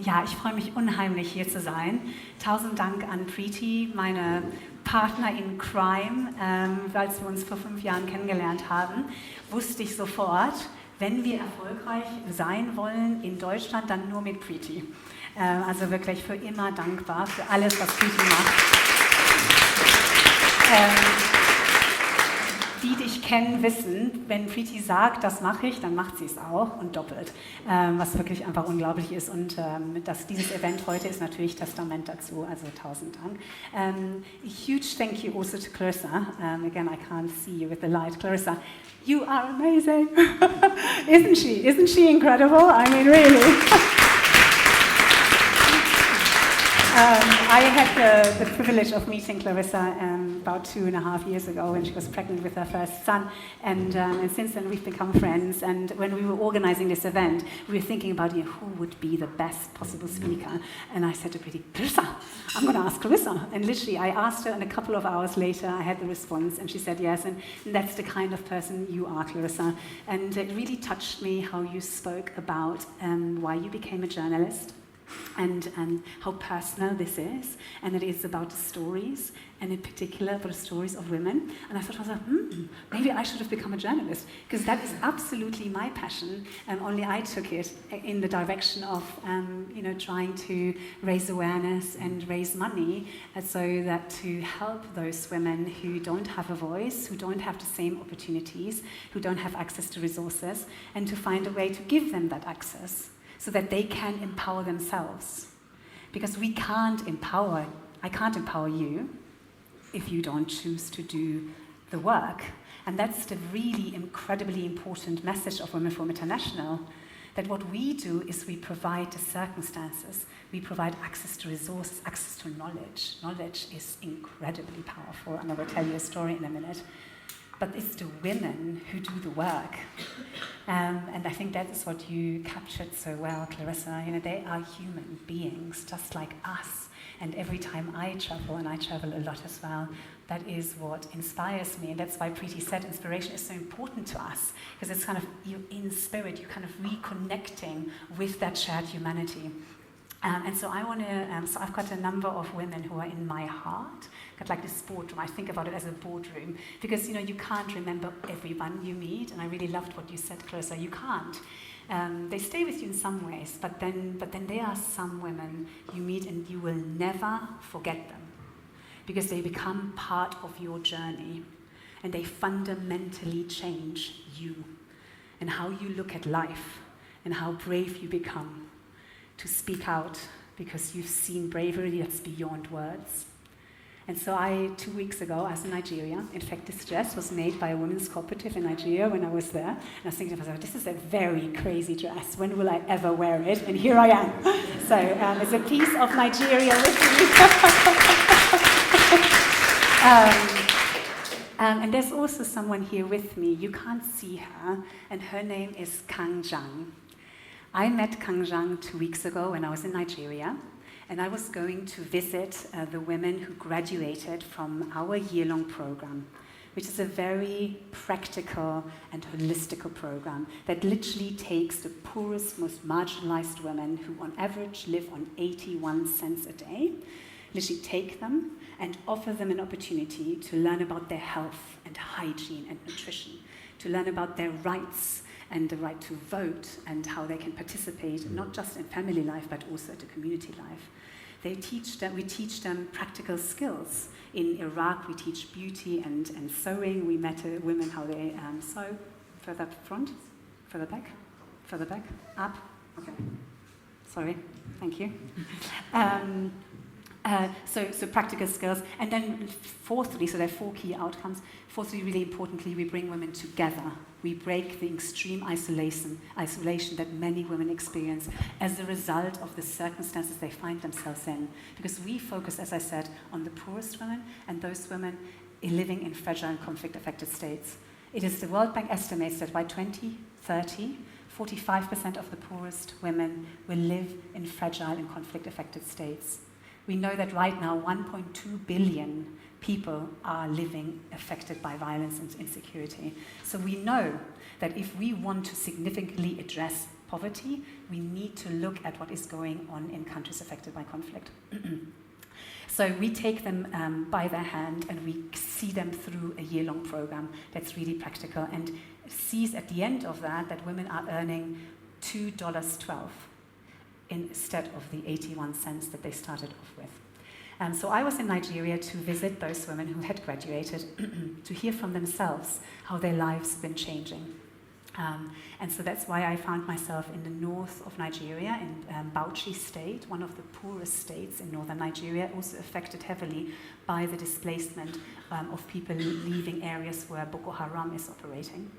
Ja, ich freue mich unheimlich, hier zu sein. Tausend Dank an Preeti, meine Partner in Crime. Als wir uns vor 5 Jahren kennengelernt haben, wusste ich sofort, wenn wir erfolgreich sein wollen in Deutschland, dann nur mit Preeti. Also wirklich für immer dankbar für alles, was Preeti macht. Die dich kennen, wissen, wenn Preeti sagt, das mache ich, dann macht sie es auch und doppelt, was wirklich einfach unglaublich ist. Und dieses Event heute ist natürlich Testament dazu, also tausend Dank. Huge thank you also to Clarissa. Again, I can't see you with the light. Clarissa, you are amazing. Isn't she? Isn't she incredible? I mean, really. I had the privilege of meeting Clarissa about 2.5 years ago when she was pregnant with her first son, and since then we've become friends. And when we were organizing this event, we were thinking about who would be the best possible speaker. And I said to Brita, Clarissa, I'm going to ask Clarissa. And literally, I asked her, and a couple of hours later, I had the response, and she said yes. And that's the kind of person you are, Clarissa. And it really touched me how you spoke about why you became a journalist. And how personal this is, and it is about the stories, and in particular about the stories of women. And I thought to myself, maybe I should have become a journalist, because that is absolutely my passion, and only I took it in the direction of trying to raise awareness and raise money, so that to help those women who don't have a voice, who don't have the same opportunities, who don't have access to resources, and to find a way to give them that access, so that they can empower themselves. Because I can't empower you if you don't choose to do the work. And that's the really incredibly important message of Women Forum International, that what we do is we provide the circumstances, we provide access to resources, access to knowledge. Knowledge is incredibly powerful, and I will tell you a story in a minute. But it's the women who do the work. And I think that is what you captured so well, Clarissa. They are human beings, just like us. And every time I travel, and I travel a lot as well, that is what inspires me. And that's why Preeti said inspiration is so important to us, because it's kind of, you're in spirit, you're kind of reconnecting with that shared humanity. And so so I've got a number of women who are in my heart, got like this boardroom. I think about it as a boardroom, because you can't remember everyone you meet, and I really loved what you said, Clarissa, you can't. They stay with you in some ways, but then there are some women you meet and you will never forget them, because they become part of your journey, and they fundamentally change you, and how you look at life, and how brave you become to speak out, because you've seen bravery that's beyond words. And so 2 weeks ago, I was in Nigeria. In fact, this dress was made by a women's cooperative in Nigeria when I was there. And I was thinking to myself, this is a very crazy dress. When will I ever wear it? And here I am. So it's a piece of Nigeria with me. And there's also someone here with me. You can't see her, and her name is Kang Zhang. I met Kang Zhang 2 weeks ago when I was in Nigeria, and I was going to visit the women who graduated from our year-long program, which is a very practical and holistic program that literally takes the poorest, most marginalized women who on average live on 81 cents a day, literally take them and offer them an opportunity to learn about their health and hygiene and nutrition, to learn about their rights and the right to vote, and how they can participate not just in family life but also at the community life. We teach them practical skills. In Iraq, we teach beauty and sewing. We met women how they sew. Further front, further back, up. Okay. Sorry. Thank you. So practical skills. And then fourthly, so there are 4 key outcomes. Fourthly, really importantly, we bring women together. We break the extreme isolation that many women experience as a result of the circumstances they find themselves in. Because we focus, as I said, on the poorest women and those women living in fragile and conflict-affected states. It is the World Bank estimates that by 2030, 45% of the poorest women will live in fragile and conflict-affected states. We know that right now 1.2 billion people are living affected by violence and insecurity. So we know that if we want to significantly address poverty, we need to look at what is going on in countries affected by conflict. So we take them by their hand and we see them through a year-long program that's really practical and sees at the end of that women are earning $2.12 instead of the 81 cents that they started off with. So I was in Nigeria to visit those women who had graduated to hear from themselves how their lives have been changing. And so that's why I found myself in the north of Nigeria, in Bauchi state, one of the poorest states in northern Nigeria, also affected heavily by the displacement of people leaving areas where Boko Haram is operating.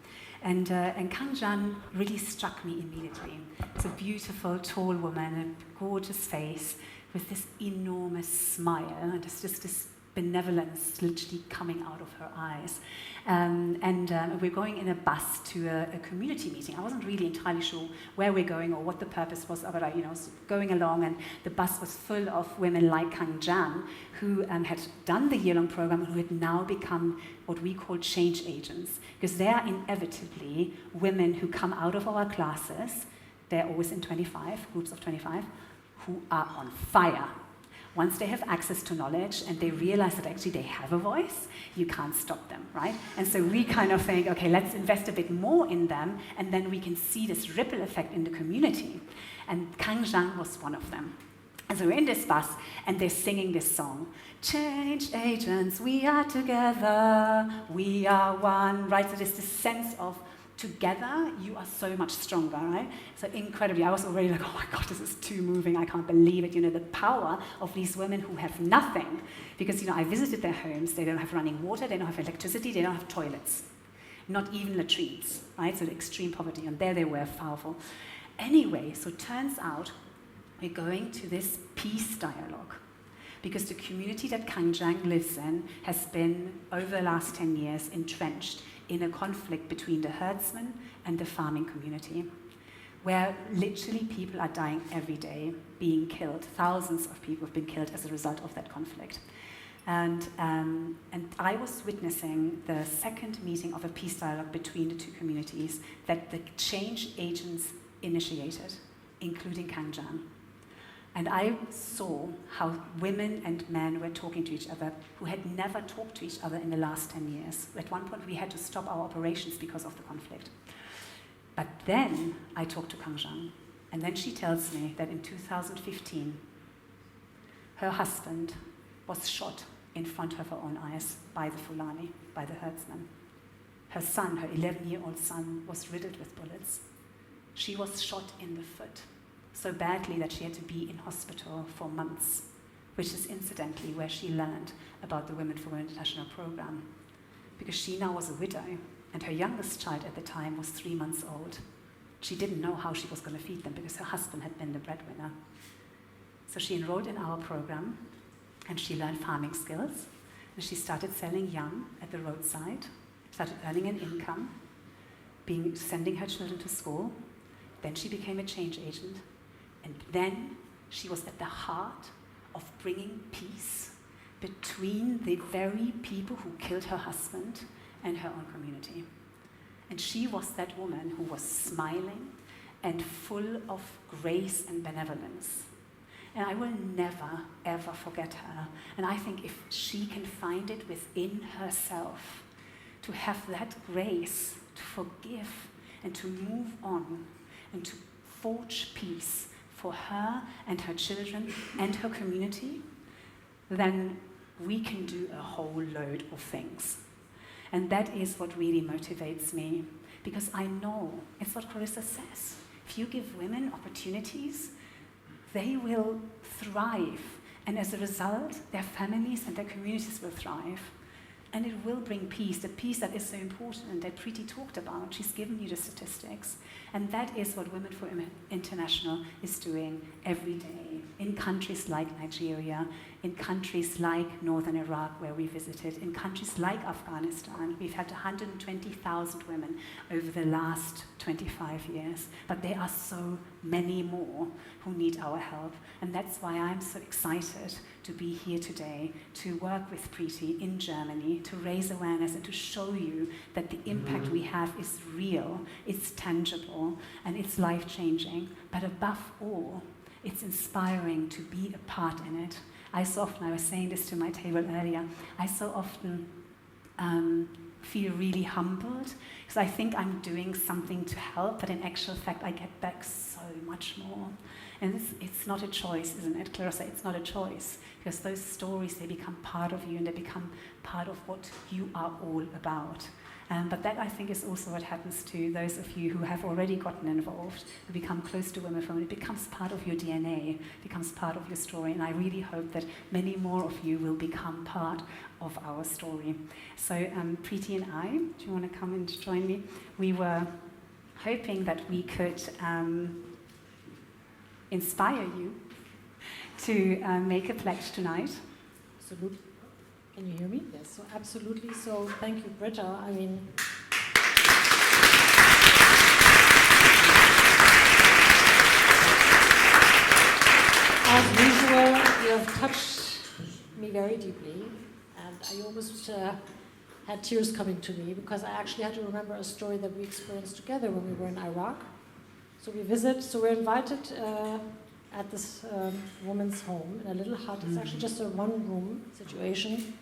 And Kanjan really struck me immediately. It's a beautiful, tall woman, a gorgeous face, with this enormous smile, and there's just this benevolence literally coming out of her eyes. We're going in a bus to a community meeting. I wasn't really entirely sure where we're going or what the purpose was, but I was going along, and the bus was full of women like Kang Jan, who had done the year-long program and who had now become what we call change agents, because they are inevitably women who come out of our classes. They're always in 25, groups of 25, who are on fire. Once they have access to knowledge and they realize that actually they have a voice, you can't stop them, right? And so we kind of think, okay, let's invest a bit more in them, and then we can see this ripple effect in the community. And Kang Zhang was one of them. And so we're in this bus, and they're singing this song, "Change agents, we are together, we are one," right? So there's this sense of together, you are so much stronger, right? So incredibly, I was already like, oh my God, this is too moving, I can't believe it. The power of these women who have nothing. Because, I visited their homes, they don't have running water, they don't have electricity, they don't have toilets. Not even latrines, right? So the extreme poverty, and there they were, powerful. Anyway, so turns out, we're going to this peace dialogue. Because the community that Kangjang lives in has been, over the last 10 years, entrenched in a conflict between the herdsmen and the farming community, where literally people are dying every day, being killed. Thousands of people have been killed as a result of that conflict. And I was witnessing the second meeting of a peace dialogue between the two communities that the change agents initiated, including Kangjan. And I saw how women and men were talking to each other who had never talked to each other in the last 10 years. At one point, we had to stop our operations because of the conflict. But then I talked to Kang Zhang, and then she tells me that in 2015, her husband was shot in front of her own eyes by the Fulani, by the herdsmen. Her son, her 11-year-old son, was riddled with bullets. She was shot in the foot, so badly that she had to be in hospital for months, which is incidentally where she learned about the Women for Women International program, because she now was a widow, and her youngest child at the time was 3 months old. She didn't know how she was going to feed them because her husband had been the breadwinner. So she enrolled in our program, and she learned farming skills, and she started selling yam at the roadside, started earning an income, sending her children to school. Then she became a change agent. And then she was at the heart of bringing peace between the very people who killed her husband and her own community. And she was that woman who was smiling and full of grace and benevolence. And I will never, ever forget her. And I think if she can find it within herself to have that grace, to forgive and to move on and to forge peace for her and her children and her community, then we can do a whole load of things. And that is what really motivates me, because I know, it's what Clarissa says, if you give women opportunities, they will thrive, and as a result, their families and their communities will thrive. And it will bring peace, the peace that is so important and that Preeti talked about. She's given you the statistics. And that is what Women for International is doing every day in countries like Nigeria, in countries like northern Iraq where we visited, in countries like Afghanistan. We've had 120,000 women over the last 25 years, but there are so many more who need our help. And that's why I'm so excited to be here today, to work with Preeti in Germany, to raise awareness and to show you that the impact we have is real, it's tangible, and it's life-changing. But above all, it's inspiring to be a part in it. I was saying this to my table earlier, I so often feel really humbled because I think I'm doing something to help, but in actual fact I get back so much more. And it's not a choice, isn't it, Clarissa? It's not a choice, because those stories, they become part of you and they become part of what you are all about. But that, I think, is also what happens to those of you who have already gotten involved, who become close to Women for Women. It becomes part of your DNA, becomes part of your story, and I really hope that many more of you will become part of our story. So Preeti and I, do you want to come and join me? We were hoping that we could inspire you to make a pledge tonight. Absolutely. Can you hear me? Yes, so absolutely. So thank you, Brita. I mean, as usual, you have touched me very deeply, and I almost had tears coming to me because I actually had to remember a story that we experienced together when we were in Iraq. So we're invited at this woman's home in a little hut. It's actually just a one-room situation.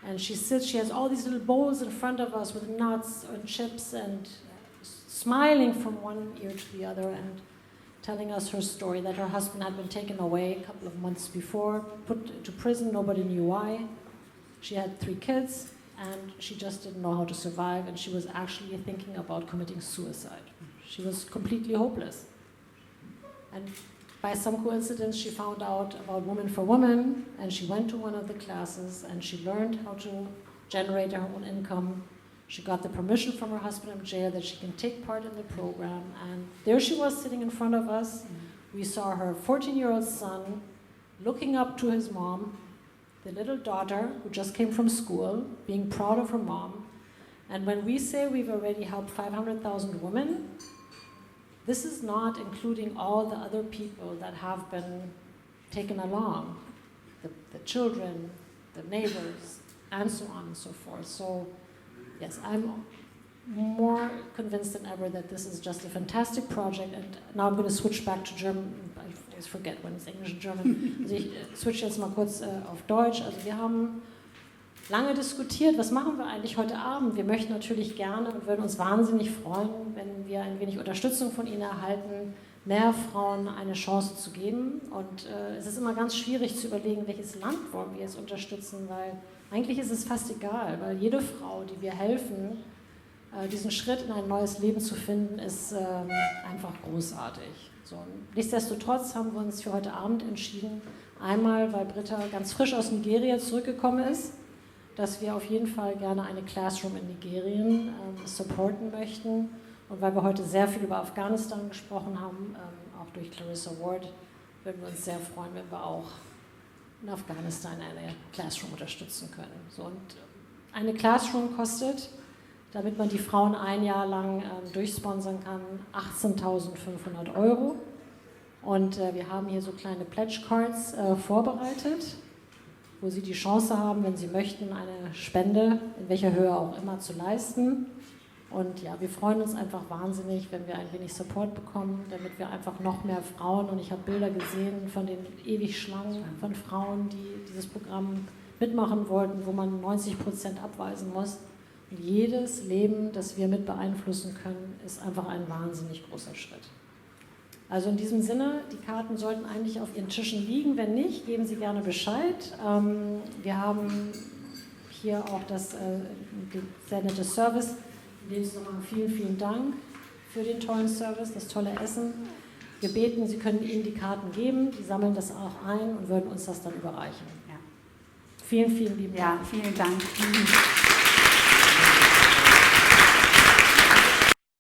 And she has all these little bowls in front of us with nuts and chips and smiling from one ear to the other and telling us her story, that her husband had been taken away a couple of months before, put to prison, nobody knew why. She had 3 kids, and she just didn't know how to survive, and she was actually thinking about committing suicide. She was completely hopeless. And by some coincidence, she found out about Women for Women, and she went to one of the classes, and she learned how to generate her own income. She got the permission from her husband in jail that she can take part in the program, and there she was sitting in front of us. We saw her 14-year-old son looking up to his mom, the little daughter who just came from school, being proud of her mom. And when we say we've already helped 500,000 women, this is not including all the other people that have been taken along, the children, the neighbors, and so on and so forth. So, yes, I'm more convinced than ever that this is just a fantastic project. And now I'm going to switch back to German. I always forget when it's English and German. Also ich switch jetzt mal kurz auf Deutsch. Also wir haben lange diskutiert, was machen wir eigentlich heute Abend? Wir möchten natürlich gerne und würden uns wahnsinnig freuen, wenn wir ein wenig Unterstützung von Ihnen erhalten, mehr Frauen eine Chance zu geben. Und es ist immer ganz schwierig zu überlegen, welches Land wollen wir jetzt unterstützen, weil eigentlich ist es fast egal, weil jede Frau, die wir helfen, diesen Schritt in ein neues Leben zu finden, ist einfach großartig. So, nichtsdestotrotz haben wir uns für heute Abend entschieden, einmal, weil Brita ganz frisch aus Nigeria zurückgekommen ist, dass wir auf jeden Fall gerne eine Classroom in Nigerien supporten möchten. Und weil wir heute sehr viel über Afghanistan gesprochen haben, auch durch Clarissa Ward, würden wir uns sehr freuen, wenn wir auch in Afghanistan eine Classroom unterstützen können. So, und eine Classroom kostet, damit man die Frauen ein Jahr lang durchsponsern kann, 18.500 €. Und wir haben hier so kleine Pledge Cards vorbereitet, wo Sie die Chance haben, wenn Sie möchten, eine Spende, in welcher Höhe auch immer, zu leisten. Und ja, wir freuen uns einfach wahnsinnig, wenn wir ein wenig Support bekommen, damit wir einfach noch mehr Frauen, und ich habe Bilder gesehen von den ewig Schlangen von Frauen, die dieses Programm mitmachen wollten, wo man 90% abweisen muss. Und jedes Leben, das wir mit beeinflussen können, ist einfach ein wahnsinnig großer Schritt. Also in diesem Sinne, die Karten sollten eigentlich auf Ihren Tischen liegen. Wenn nicht, geben Sie gerne Bescheid. Wir haben hier auch das sehr nette Service. In dem Sinne vielen, vielen Dank für den tollen Service, das tolle Essen. Wir beten, Sie können Ihnen die Karten geben, die sammeln das auch ein und würden uns das dann überreichen. Ja. Vielen, vielen lieben Ja, Dank. vielen Dank.